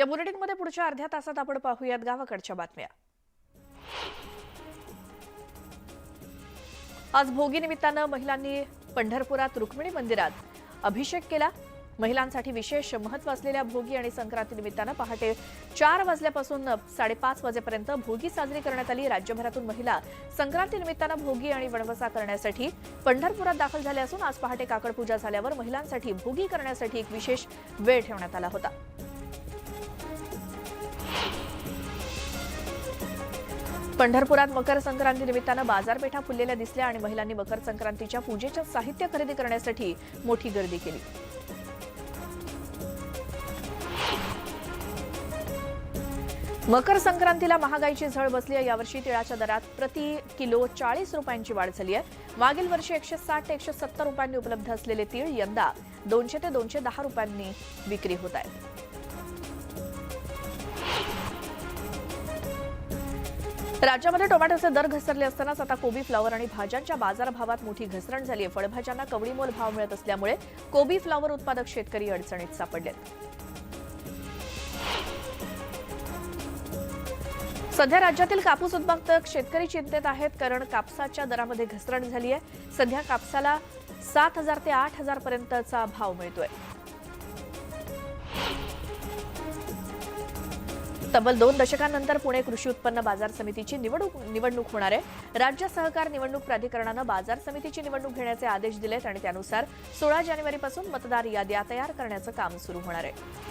या बुलेटिनमध्ये पुढच्या अर्ध्या तासात आपण पाहूयात गावाकडच्या बातम्या। आज भोगी निमित्तानं महिलांनी पंढरपुरात रुक्मिणी मंदिरात अभिषेक केला। महिलांसाठी विशेष महत्त्व असलेल्या भोगी आणि संक्रांती निमित्तानं पहाटे 4 वाजल्यापासून 5:30 वाजेपर्यंत भोगी साजरी करण्यात आली। राज्यभरातून महिला संक्रांती निमित्तानं भोगी आणि वणवसा करण्यासाठी पंढरपुरात दाखल झाल्या असून आज पहाटे काकड पूजा झाल्यावर महिलांसाठी भोगी करण्यासाठी एक विशेष वेळ ठेवण्यात आला होता। पंढरपुरात मकर संक्रांती निमित्तानं बाजारपेठा फुललेल्या दिसल्या आणि महिलांनी मकर संक्रांतीच्या पूजेचं साहित्य खरेदी करण्यासाठी मोठी गर्दी केली। मकर संक्रांतीला महागाईची झळ बसली आहे। यावर्षी तिळाच्या दरात प्रति किलो 40 रुपयांची वाढ झाली आहे। मागील वर्षी 160 ते 170 रुपयांनी उपलब्ध असलेले तीळ यंदा 200 ते 210 रुपयांनी विक्री होत आहे। राज्यामध्ये टोमॅटोचे दर घसरले असतानाच आता कोबी, फ्लॉवर आणि भाज्यांच्या बाजारभावात मोठी घसरण झाली आहे। फळभाज्यांना कवडीमोल भाव मिळत असल्यामुळे कोबी, फ्लॉवर उत्पादक शेतकरी अडचणीत सापडलेत। सध्या राज्यातील कापूस उत्पादक शेतकरी चिंतेत आहेत, कारण कापसाच्या दरामध्ये घसरण झाली आहे। सध्या कापसाला 7,000 ते 8,000 पर्यंतचा भाव मिळतोय। तब्बल 2 दशकांनंतर पुणे कृषी उत्पन्न बाजार समितीची निवडणूक होणार आहे। राज्य सहकार निवडणूक प्राधिकरणानं बाजार समितीची निवडणूक घेण्याचे आदेश दिलेत आणि त्यानुसार 16 जानेवारीपासून मतदार याद्या तयार करण्याचं काम सुरू होणार आहे।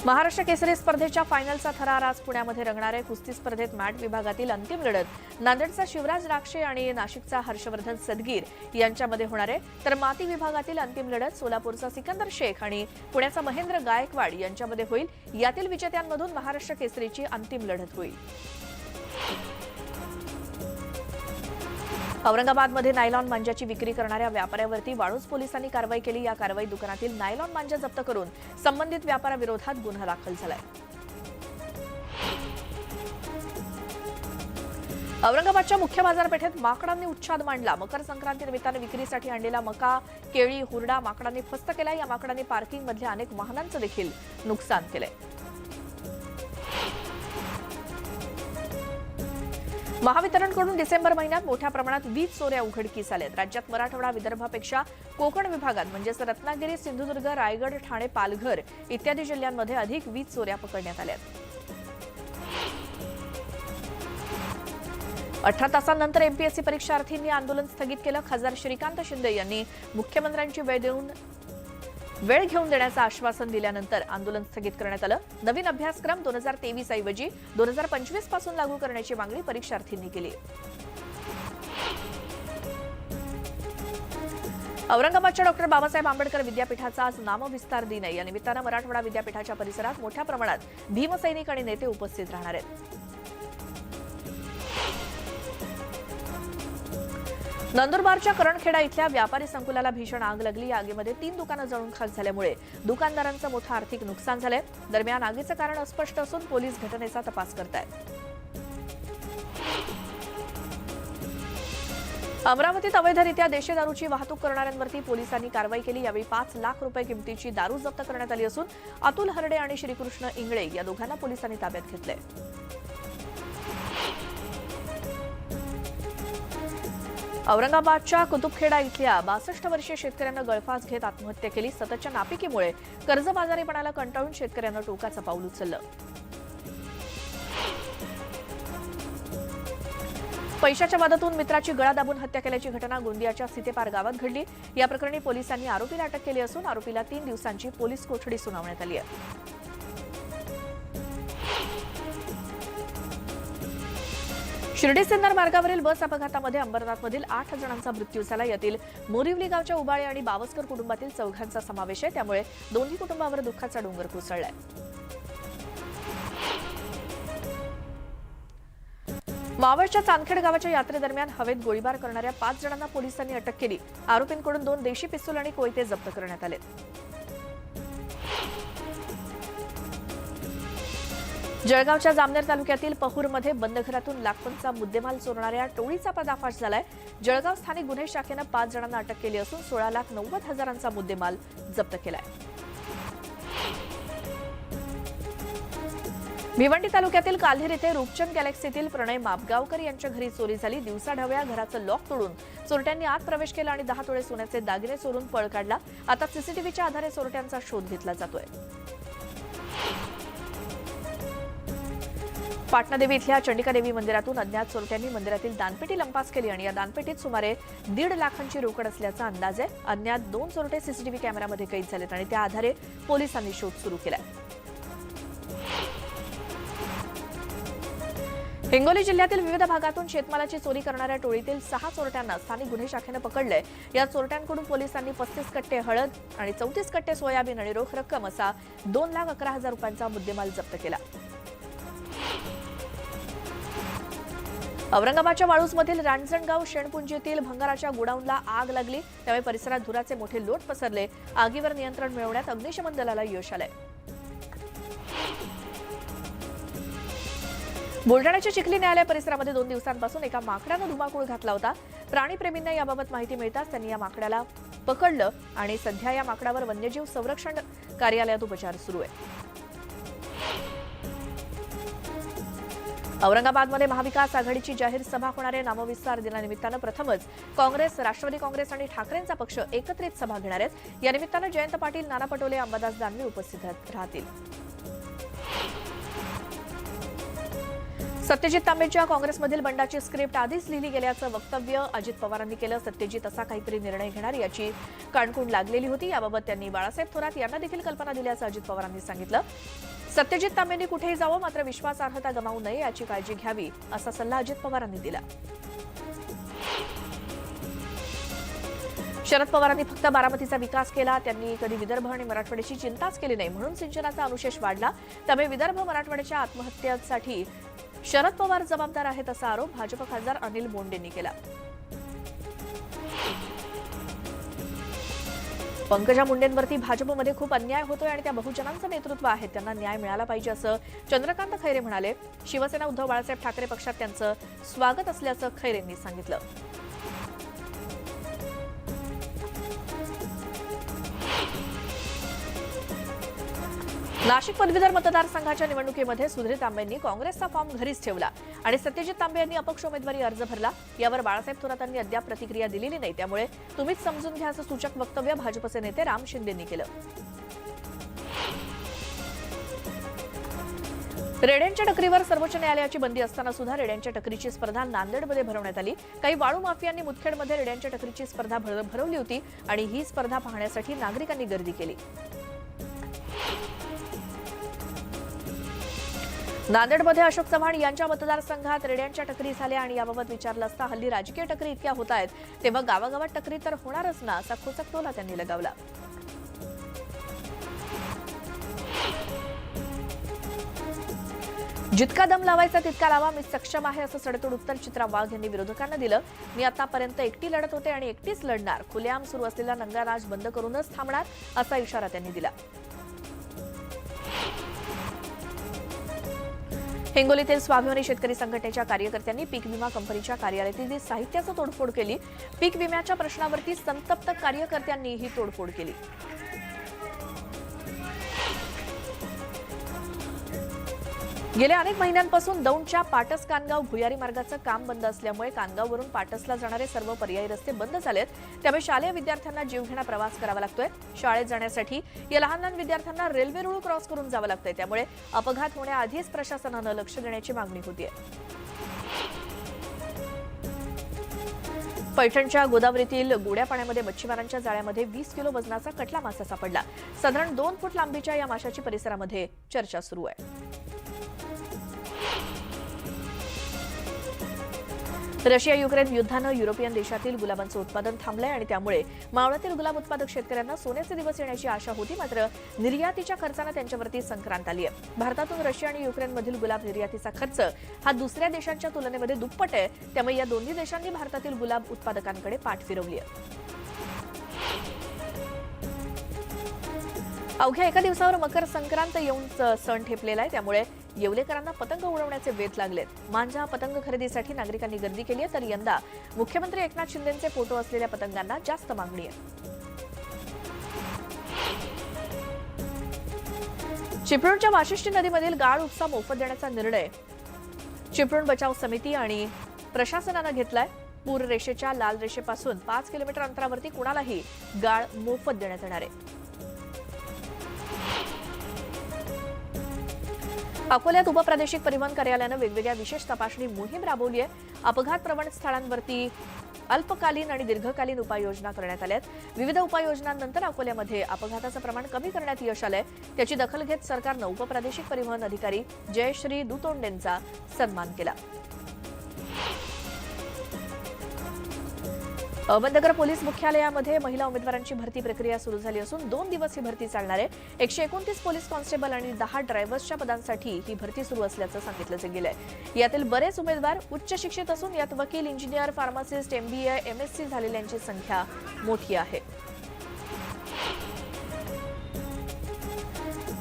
महाराष्ट्र केसरी स्पर्धेच्या फायनलचा थरार आज पुण्यामध्ये रंगणार आहे। कुस्ती स्पर्धेत मॅट विभागातील अंतिम लढत नांदेडचा शिवराज राक्षे आणि नाशिकचा हर्षवर्धन सदगीर यांच्यामध्ये होणार आहे, तर माती विभागातील अंतिम लढत सोलापूरचा सिकंदर शेख आणि पुण्याचा महेंद्र गायकवाड यांच्यामध्ये होईल। यातील विजेत्यांमधून महाराष्ट्र केसरीची अंतिम लढत होईल। औरंगाबादमध्ये नायलॉन मांजाची विक्री करणाऱ्या व्यापाऱ्यावरती वाळूज पोलिसांनी कारवाई केली। या कारवाईत दुकानातील नायलॉन मांजा जप्त करून संबंधित व्यापाऱ्याविरोधात गुन्हा दाखल झालाय। औरंगाबादच्या मुख्य बाजारपेठेत माकडांनी उच्छाद मांडला। मकर संक्रांती निमित्तानं विक्रीसाठी आणलेला मका, केळी, हुरडा माकडांनी फस्त केला। या माकडांनी पार्किंग मधल्या अनेक वाहनांचं देखील नुकसान केलंय। महावितरणकडून डिसेंबर महिन्यात मोठ्या प्रमाणात वीज चोऱ्या उघडकीस आल्यात। राज्यात मराठवाडा, विदर्भापेक्षा कोकण विभागात म्हणजेच रत्नागिरी, सिंधुदुर्ग, रायगड, ठाणे, पालघर इत्यादी जिल्ह्यांमध्ये अधिक वीज चोऱ्या पकडण्यात आल्यात। 18 तासांनंतर एमपीएससी परीक्षार्थींनी आंदोलन स्थगित केलं। खासदार श्रीकांत शिंदे यांनी मुख्यमंत्र्यांची वेळ घेऊन देण्याचं आश्वासन दिल्यानंतर आंदोलन स्थगित करण्यात आलं। नवीन अभ्यासक्रम 2023 ऐवजी 2025 पासून लागू करण्याची मागणी परीक्षार्थींनी केली। औरंगाबादच्या डॉ. बाबासाहेब आंबेडकर विद्यापीठाचा आज नामविस्तार दिन आहे। या निमित्तानं मराठवाडा विद्यापीठाच्या परिसरात मोठ्या प्रमाणात भीमसैनिक आणि नेते उपस्थित राहणार आहेत। नंदुरबारच्या करणखेडा इथल्या व्यापारी संकुलाला भीषण आग लागली। या आगीमध्ये 3 दुकानं जळून खाक झाल्यामुळे दुकानदारांचं मोठं आर्थिक नुकसान झालंय। दरम्यान आगीचं कारण अस्पष्ट असून पोलीस घटनेचा तपास करतायत। अमरावतीत अवैधरित्या देशी दारूची वाहतूक करणाऱ्यांवरती पोलिसांनी कारवाई केली। यावेळी 5 लाख रुपये किमतीची दारू जप्त करण्यात आली असून अतुल हरडे आणि श्रीकृष्ण इंगळे या दोघांना पोलिसांनी ताब्यात घेतलंय। औरंगाबादच्या कुतुबखेडा इथल्या 62 वर्षीय शेतकऱ्यानं गळफास घेत आत्महत्या केली। सततच्या नापिकीमुळे कर्जबाजारीपणाला कंटाळून शेतकऱ्यानं टोकाचं पाऊल उचललं। पैशाच्या वादातून मित्राची गळा दाबून हत्या केल्याची घटना गोंदियाच्या सीतेपार गावात घडली। या प्रकरणी पोलिसांनी आरोपीला अटक केली असून आरोपीला 3 दिवसांची पोलीस कोठडी सुनावण्यात आली आहे। शिर्डी सिन्नर मार्गावरील बस अपघातामध्ये अंबरनाथमधील 8 जणांचा मृत्यू झाला। यातील मोरिवली गावच्या उबाळे आणि बावस्कर कुटुंबातील 4 समावेश आहे। त्यामुळे दोन्ही कुटुंबावर दुःखाचा डोंगर कोसळलाय। मावळच्या चांदखेड गावाच्या यात्रेदरम्यान हवेत गोळीबार करणाऱ्या 5 जणांना पोलिसांनी अटक केली। आरोपींकडून 2 देशी पिस्तूल आणि कोयते जप्त करण्यात आले। जळगावच्या जामनेर तालुक्यातील पहूरमध्ये बंद घरातून लाखोंचा मुद्देमाल चोरणाऱ्या टोळीचा पर्दाफाश झालाय। जळगाव स्थानिक गुन्हे शाखेनं 5 जणांना अटक केली असून 16,90,000चा मुद्देमाल जप्त केलाय। भिवंडी तालुक्यातील काल्हेर येथे रूपचंद गॅलेक्सीतील प्रणय मापगावकर यांच्या घरी चोरी झाली। दिवसाढवळ्या घराचं लॉक तोडून चोरट्यांनी आत प्रवेश केला आणि 10 तोळे सोन्याचे दागिने चोरून पळ काढला। आता सीसीटीव्हीच्या आधारे चोरट्यांचा शोध घेतला जातोय। पाटणादेवी इथल्या चंडिका देवी मंदिरातून अज्ञात चोरट्यांनी मंदिरातील दानपेटी लंपास केली आणि या दानपेटीत सुमारे 1.5 लाखांची रोकड असल्याचा अंदाज आहे। अज्ञात 2 चोरटे सीसीटीव्ही कॅमेऱ्यामध्ये कैद झालेत आणि त्या आधारे पोलिसांनी शोध सुरू केलाय। हिंगोली जिल्ह्यातील विविध भागातून शेतमालाची चोरी करणाऱ्या टोळीतील 6 चोरट्यांना स्थानिक गुन्हे शाखेनं पकडलंय। या चोरट्यांकडून पोलिसांनी 35 कट्टे हळद आणि 34 कट्टे सोयाबीन आणि रोख रक्कम असा 2,11,000 रुपयांचा मुद्देमाल जप्त केला। औरंगाबादच्या वाळूजमधील रांजणगाव शेणपुंजीतील भंगाराच्या गोडाऊनला आग लागली, त्यामुळे परिसरात धुराचे मोठे लोट पसरले। आगीवर नियंत्रण मिळवण्यात अग्निशमन दलाला यश आलंय। बुलढाण्याच्या चिखली न्यायालय परिसरामध्ये 2 दिवसांपासून एका माकडानं धुमाकूळ घातला होता। प्राणीप्रेमींना याबाबत माहिती मिळताच त्यांनी या माकडाला पकडलं आणि सध्या या माकडावर वन्यजीव संरक्षण कार्यालयात उपचार सुरू आहे। औरंगाबादमध्ये महाविकास आघाडीची जाहीर सभा होणार आहे। नामविस्तार दिनानिमित्तानं प्रथमच काँग्रेस, राष्ट्रवादी काँग्रेस आणि ठाकरेंचा पक्ष एकत्रित सभा घेणार आहेत। या निमित्तानं जयंत पाटील, नाना पटोले, अंबादास दानवे उपस्थित राहतील। सत्यजित तांबेंच्या काँग्रेसमधील बंडाची स्क्रिप्ट आधीच लिहिली गेल्याचं वक्तव्य अजित पवारांनी केलं। सत्यजित असा काहीतरी निर्णय घेणार याची काणकूण लागलेली होती। याबाबत त्यांनी बाळासाहेब थोरात यांना देखील कल्पना दिल्याचं अजित पवारांनी सांगितलं। सत्यजित तांबेंनी कुठेही जावं, मात्र विश्वासार्हता गमावू नये याची काळजी घ्यावी असा सल्ला अजित पवारांनी दिला। शरद पवारांनी फक्त बारामतीचा विकास केला, त्यांनी कधी विदर्भ आणि मराठवाड्याची चिंताच केली नाही, म्हणून सिंचनाचा अनुशेष वाढला। त्यामुळे विदर्भ मराठवाड्याच्या आत्महत्यांसाठी शरद पवार जबाबदार आहेत असा आरोप भाजप खासदार अनिल बोंडेंनी केला। पंकजा मुंडेंवरती भाजपमध्ये खूप अन्याय होतोय आणि त्या बहुजनांचं नेतृत्व आहे, त्यांना न्याय मिळाला पाहिजे असं चंद्रकांत खैरे म्हणाले। शिवसेना उद्धव बाळासाहेब ठाकरे पक्षात त्यांचं स्वागत असल्याचं खैरेंनी सांगितलं। नाशिक पदवीधर मतदारसंघाच्या निवडणुकीमध्ये सुधीर तांबेंनी काँग्रेसचा फॉर्म घरीच ठेवला आणि सत्यजित तांबे यांनी अपक्ष उमेदवारी अर्ज भरला। यावर बाळासाहेब थोरातांनी अद्याप प्रतिक्रिया दिलेली नाही, त्यामुळे तुम्हीच समजून घ्या असं सूचक वक्तव्य भाजपचे नेते राम शिंदेंनी केलं। रेड्यांच्या टकरीवर सर्वोच्च न्यायालयाची बंदी असताना सुद्धा रेड्यांच्या टकरीची स्पर्धा नांदेडमध्ये भरवण्यात आली। काही वाळू माफियांनी मुदखेडमध्ये रेड्यांच्या टकरीची स्पर्धा भरवली होती आणि ही स्पर्धा पाहण्यासाठी नागरिकांनी गर्दी केली। नांदेडमध्ये अशोक चव्हाण यांच्या मतदारसंघात रेड्यांच्या टकरी झाल्या आणि याबाबत विचारलं असता हल्ली राजकीय टकरी इतक्या होत आहेत, तेव्हा गावागावात टकरी तर होणारच ना असा खोचक टोला त्यांनी लगावला। जितका दम लावायचा तितका लावा, मी सक्षम आहे असं सडेतोड उत्तर चित्रा वाघ यांनी विरोधकांना दिलं। मी आतापर्यंत एकटी लढत होते आणि एकटीच लढणार, खुलेआम सुरू असलेला नंगाराज बंद करूनच थांबणार असा इशारा त्यांनी दिला। हिंगोलीतील स्वाभिमानी शेतकरी संघटनेच्या कार्यकर्त्यांनी पीक विमा कंपनीच्या कार्यालयातील साहित्याची तोडफोड केली। पीक विम्याच्या प्रश्नावरती संतप्त कार्यकर्त्यांनी ही तोडफोड केली। गेल्या अनेक महिन्यांपासून दौंडच्या पाटस कानगाव भुयारी मार्गाचं काम बंद असल्यामुळे कानगाववरून पाटसला जाणारे सर्व पर्यायी रस्ते बंद झालेत, त्यामुळे शालेय विद्यार्थ्यांना जीवघेणा प्रवास करावा लागतोय। शाळेत जाण्यासाठी या लहान लहान विद्यार्थ्यांना रेल्वे रुळ क्रॉस करून जावं लागतंय, त्यामुळे अपघात होण्याआधीच प्रशासनानं लक्ष देण्याची मागणी होतीये। पैठणच्या गोदावरीतील गोड्या पाण्यामध्ये मच्छीमारांच्या जाळ्यामध्ये 20 किलो वजनाचा कटला मासा सापडला। साधारण 2 फूट लांबीच्या या माशाची परिसरामध्ये चर्चा सुरू आहे। रशिया युक्रेन युद्धानं युरोपियन देशातील गुलाबांचं उत्पादन थांबलंय आणि त्यामुळे मावळातील गुलाब उत्पादक शेतकऱ्यांना सोन्याचे दिवस येण्याची आशा होती, मात्र निर्यातीच्या खर्चानं त्यांच्यावरती संक्रांत आली आहे। भारतातून रशिया आणि युक्रेनमधील गुलाब निर्यातीचा खर्च हा दुसऱ्या देशांच्या तुलनेमध्ये दुप्पट आहे, त्यामुळे या दोन्ही देशांनी भारतातील गुलाब उत्पादकांकडे पाठ फिरवली आहे। अवघ्या एका दिवसावर मकर संक्रांत येऊन सण ठेपलेला आहे, त्यामुळे येवलेकरांना पतंग उडवण्याचे वेध लागलेत। मांजा पतंग खरेदीसाठी नागरिकांनी गर्दी केली आहे, तर यंदा मुख्यमंत्री एकनाथ शिंदेंचे फोटो असलेल्या पतंगांना जास्त मागणी आहे। चिपळूणच्या वाशिष्ठी नदीमधील गाळ उपसा मोफत देण्याचा निर्णय चिपळूण बचाव समिती आणि प्रशासनानं घेतलाय. पूर रेषेच्या लाल रेषेपासून 5 किलोमीटर अंतरावरती कुणालाही गाळ मोफत देण्यात येणार आहे. अकोल्यात उपप्रादेशिक परिवहन कार्यालयानं वेगवेगळ्या विशेष तपासणी मोहीम राबवली आहे. अपघात प्रवण स्थळांवरती अल्पकालीन आणि दीर्घकालीन उपाययोजना करण्यात आल्या आहेत. विविध उपाययोजनांनंतर अकोल्यामध्ये अपघाताचं प्रमाण कमी करण्यात यश आलंय. त्याची दखल घेत सरकारनं उपप्रादेशिक परिवहन अधिकारी जयश्री दुतोंडेंचा सन्मान केला. अहमदनगर पोलीस मुख्यालयामध्ये महिला उमेदवारांची भरती प्रक्रिया सुरू झाली असून 2 दिवस ही भरती चालणार आहे. 129 पोलीस कॉन्स्टेबल आणि 10 ड्रायव्हर्सच्या पदांसाठी ही भरती सुरू असल्याचं सांगितलं गेलंय. यातील बरेच उमेदवार उच्च शिक्षित असून यात वकील, इंजिनियर, फार्मासिस्ट, MBA, MSc झालेल्यांची संख्या मोठी आहे.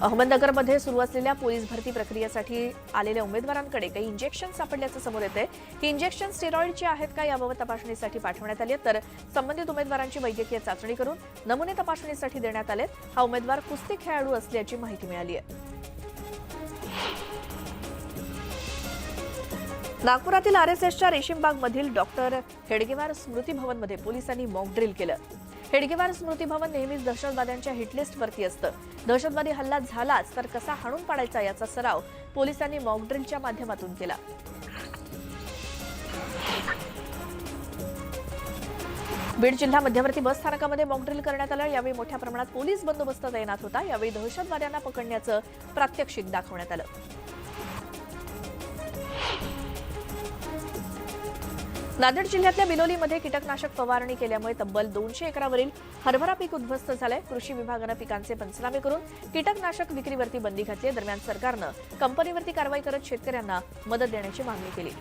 अहमदनगरमध्ये सुरू असलेल्या पोलीस भरती प्रक्रियेसाठी आलेल्या उमेदवारांकडे काही इंजेक्शन सापडल्याचं समोर येतंय. ही इंजेक्शन स्टेरॉइडची आहेत का याबाबत तपासणीसाठी पाठवण्यात आली, तर संबंधित उमेदवारांची वैद्यकीय चाचणी करून नमुने तपासणीसाठी देण्यात आले. हा उमेदवार कुस्ती खेळाडू असल्याची माहिती मिळाली आहे. नागपुरातील RSSच्या रेशीमबागमधील डॉक्टर हेडगेवार स्मृती भवनमध्ये पोलिसांनी मॉक ड्रिल केलं. हेडगेवार स्मृती भवन नेहमीच दहशतवाद्यांच्या हिटलिस्टवरती असतं. दहशतवादी हल्ला झालाच तर कसा हाणून पाडायचा याचा सराव पोलिसांनी मॉक ड्रिलच्या माध्यमातून केला. बीड जिल्हा मध्यवर्ती बस स्थानकामध्ये मॉक ड्रिल करण्यात आलं. यावेळी मोठ्या प्रमाणात पोलीस बंदोबस्त तैनात होता. यावेळी दहशतवाद्यांना पकडण्याचं प्रात्यक्षिक दाखवण्यात आलं. नांदेड जिल्ह्यातल्या बिलोलीमध्ये कीटकनाशक फवारणी केल्यामुळे तब्बल 200 एकरावरील हरभरा पीक उद्ध्वस्त झालंय. कृषी विभागानं पिकांचे पंचनामे करून कीटकनाशक विक्रीवरती बंदी घातली. दरम्यान सरकारनं कंपनीवरती कारवाई करत शेतकऱ्यांना मदत देण्याची मागणी केली.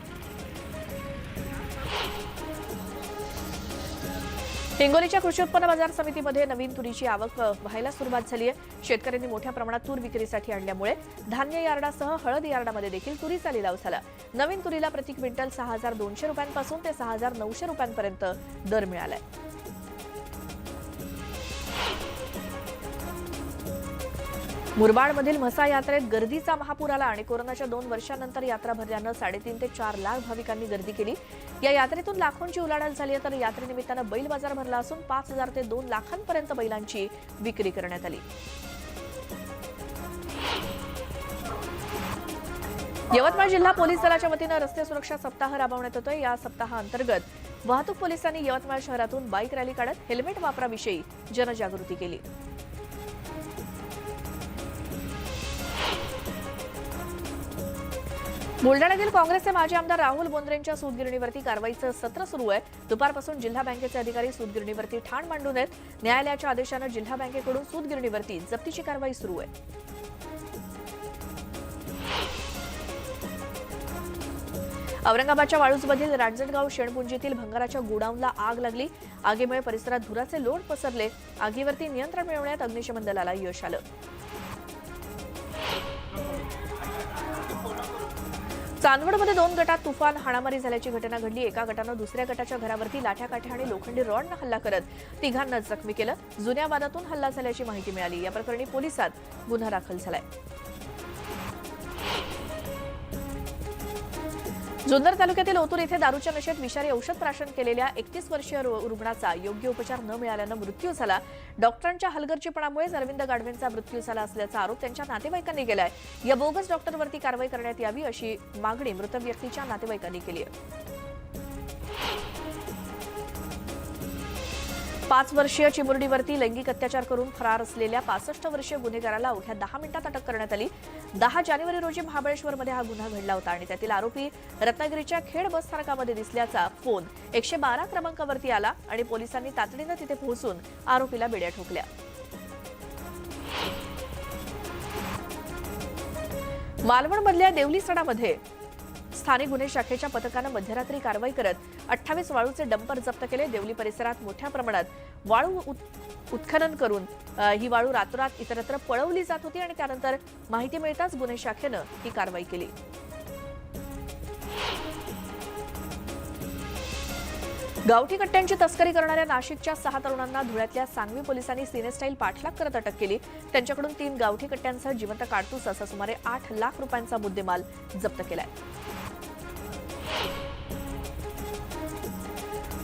हिंगोलीच्या कृषी उत्पन्न बाजार समितीमध्ये नवीन तुरीची आवक व्हायला सुरुवात झाली आहे. शेतकऱ्यांनी मोठ्या प्रमाणात तूर विक्रीसाठी आणल्यामुळे धान्य यार्डासह हळद यार्डामध्ये देखील तुरीचा लिलाव झाला. नवीन तुरीला प्रति क्विंटल 6,200 रुपयांपासून ते 6,900 रुपयांपर्यंत दर मिळालाय. मुरबाडमधील म्हसा यात्रेत गर्दीचा महापूर आला आणि कोरोनाच्या 2 वर्षांनंतर यात्रा भरल्यानं 3.5 ते 4 लाख भाविकांनी गर्दी केली. या यात्रेतून लाखोंची उलाढाल झाली आहे. तर यात्रेनिमित्तानं बैल बाजार भरला असून 5,000 ते 2 लाखांपर्यंत बैलांची विक्री करण्यात आली. यवतमाळ जिल्हा पोलीस दलाच्या वतीनं रस्ते सुरक्षा सप्ताह राबवण्यात येतोय. या सप्ताहाअंतर्गत वाहतूक पोलिसांनी यवतमाळ शहरातून बाईक रॅली काढत हेल्मेट वापराविषयी जनजागृती केली. बुलढाण्यातील काँग्रेसचे माजी आमदार राहुल बोंद्रेंच्या सूतगिरणीवरती कारवाईचं सत्र सुरू आहे. दुपारपासून जिल्हा बँकेचे अधिकारी सूतगिरणीवरती ठाण मांडून आहेत. न्यायालयाच्या आदेशानं जिल्हा बँकेकडून सूतगिरणीवरती जप्तीची कारवाई सुरू आहे. औरंगाबादच्या वाळूजमधील रांजणगाव शेणपुंजीतील भंगाराच्या गोडाऊनला आग लागली. आगीमुळे परिसरात धुराचे लोट पसरले. आगीवरती नियंत्रण मिळवण्यात अग्निशमन दलाला यश आलं. चांदवडमध्ये 2 गटात तुफान हाणामारी झाल्याची घटना घडली. एका गटानं दुसऱ्या गटाच्या घरावरती लाठ्याकाठ्या आणि लोखंडी रॉडनं हल्ला करत 3घांना जखमी केलं. जुन्या वादातून हल्ला झाल्याची माहिती मिळाली. या प्रकरणी पोलिसात गुन्हा दाखल झालाय. जुन्नर तालुक्यातील ओतूर येथे दारूच्या नशेत विषारी औषध प्राशन केलेल्या 31 वर्षीय रुग्णाचा योग्य उपचार न मिळाल्यानं मृत्यू झाला. डॉक्टरांच्या हलगर्जीपणामुळेच अरविंद गाढवेंचा मृत्यू झाला असल्याचा आरोप त्यांच्या नातेवाईकांनी केलाय. या बोगस डॉक्टरवरती कारवाई करण्यात यावी अशी मागणी मृत व्यक्तीच्या नातेवाईकांनी केली आहे. 5 वर्षीय चिमुरडीवरती लैंगिक अत्याचार करून फरार असलेल्या 65 वर्षीय गुन्हेगाराला अवघ्या 10 मिनिटात अटक करण्यात आली. 10 जानेवारी रोजी महाबळेश्वरमध्ये हा गुन्हा घडला होता आणि त्यातील आरोपी रत्नागिरीच्या खेड बस स्थानकामध्ये दिसल्याचा फोन 112 क्रमांकावरती आला आणि पोलिसांनी तातडीनं तिथे पोहोचून आरोपीला बेड्या ठोकल्या. मालवणमधल्या देवली सणामध्ये स्थानिक गुन्हे शाखेच्या पथकानं मध्यरात्री कारवाई करत 28 वाळूचे डंपर जप्त केले. देवली परिसरात मोठ्या प्रमाणात वाळू उत्खनन करून ही वाळू रातोरात इतरत्र पळवली जात होती आणि त्यानंतर माहिती मिळताच गुन्हे शाखेनं ही कारवाई केली. गावठी कट्ट्यांची तस्करी करणाऱ्या नाशिकच्या 6 तरुणांना धुळ्यातल्या सांगवी पोलिसांनी सिनेस्टाईल पाठलाग करत अटक केली। त्यांच्याकडून 3 गावठी कट्ट्यांसह जिवंत काडतूस असा सुमारे 8 लाख रुपयांचा मुद्देमाल जप्त केलाय।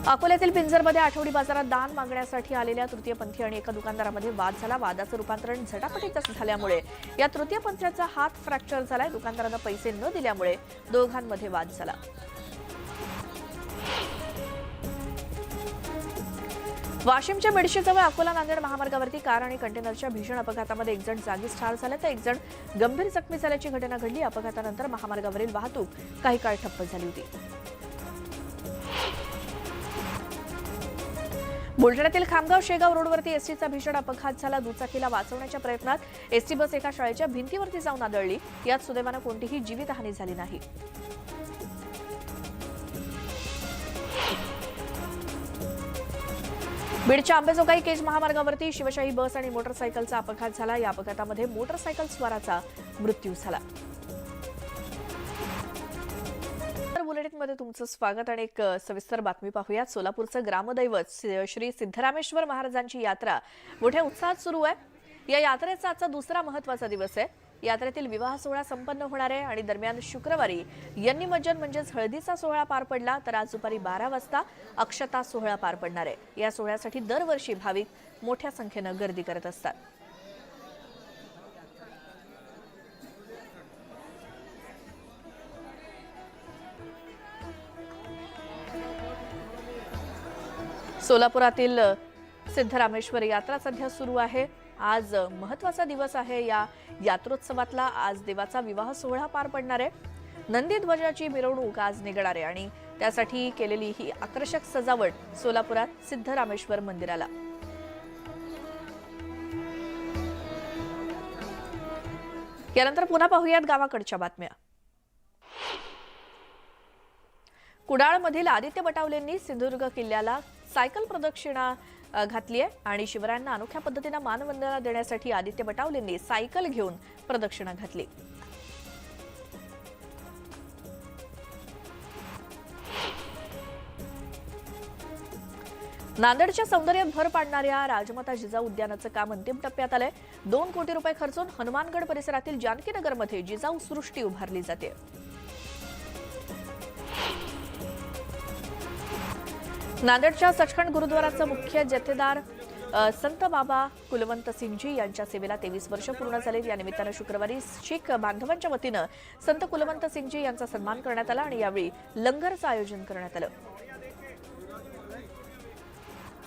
अकोल्यातील पिंजरमध्ये आठवडी बाजारात दान मागण्यासाठी आलेल्या तृतीयपंथी आणि एका दुकानदारामध्ये वाद झाला। वादाचं रूपांतरण झटापटीत झाल्यामुळे या तृतीयपंथीचा हात फ्रॅक्चर झालाय। दुकानदारांना पैसे न दिल्यामुळे दोघांमध्ये वाद झाला। वाशिमच्या मेडशीजवळ अकोला नांदेड महामार्गावरती कार आणि कंटेनरच्या भीषण अपघातामध्ये एक जण जागीच ठार झाला तर एक जण गंभीर जखमी झाल्याची घटना घडली। अपघातानंतर महामार्गावरील वाहतूक काही काळ ठप्प झाली होती। बुलढाण्यातील खामगाव शेगाव रोडवरती एसटीचा भीषण अपघात झाला। दुचाकीला वाचवण्याच्या प्रयत्नात एसटी बस एका शाळेच्या भिंतीवरती जाऊन आदळली। यात सुदैवानं कोणतीही जीवितहानी झाली नाही। बीडच्या अंबेजोगाई केज महामार्गावरती शिवशाही बस आणि मोटरसायकलचा अपघात झाला। या अपघातामध्ये मोटरसायकल स्वाराचा मृत्यू झाला। बुलेटिनमध्ये तुमचं स्वागत आणि एक सविस्तर बातमी पाहूयात। सोलापूरचं ग्रामदैवत श्री सिद्धरामेश्वर महाराजांची यात्रा मोठ्या उत्साहात सुरू आहे। या यात्रेचा आजचा दुसरा महत्त्वाचा दिवस आहे। यात्रेतील विवाह सोहळा संपन्न होणार आहे आणि दरम्यान शुक्रवारी यन्नीमज्जन म्हणजेच हळदीचा सोहळा पार पडला तर आज दुपारी 12 वाजता अक्षता सोहळा पार पडणार आहे। या सोहळ्यासाठी दरवर्षी भाविक मोठ्या संख्येनं गर्दी करत असतात। सोलापुरातील सिद्धरामेश्वर यात्रा सध्या सुरू आहे। आज महत्त्वाचा दिवस आहे। या यात्रोत्सवातला आज देवाचा विवाह सोहळा पार पडणार आहे। नंदीध्वजाची मिरवणूक आज निघणार आहे आणि त्यासाठी केलेली ही आकर्षक सजावट सोलापुरात सिद्धरामेश्वर मंदिराला। यानंतर पुन्हा पाहूयात गावाकडच्या बातम्या। कुडाळमधील आदित्य बटावलेंनी सिंधुदुर्ग किल्ल्याला सायकल प्रदक्षिणा घातली आहे आणि शिवरायांना अनोख्या पद्धतीने मानवंदना देण्यासाठी आदित्य बटावलेंनी सायकल घेऊन प्रदक्षिणा घातली। नांदेडच्या सौंदर्यात भर पाडणाऱ्या राजमाता जिजाऊ उद्यानाचं काम अंतिम टप्प्यात आलंय। 2 कोटी रुपये खर्चून हनुमानगड परिसरातील जानकीनगरमध्ये जिजाऊ सृष्टी उभारली जाते। नांदेडच्या सचखंड गुरुद्वाराचे मुख्य जथेदार संत बाबा कुलवंत सिंगजी यांच्या सेवेला 23 वर्ष पूर्ण झाली। या निमित्तानं शुक्रवारी शीख बांधवांच्या वतीनं संत कुलवंत सिंगजी यांचा सन्मान करण्यात आला आणि यावेळी लंगरचं आयोजन करण्यात आलं।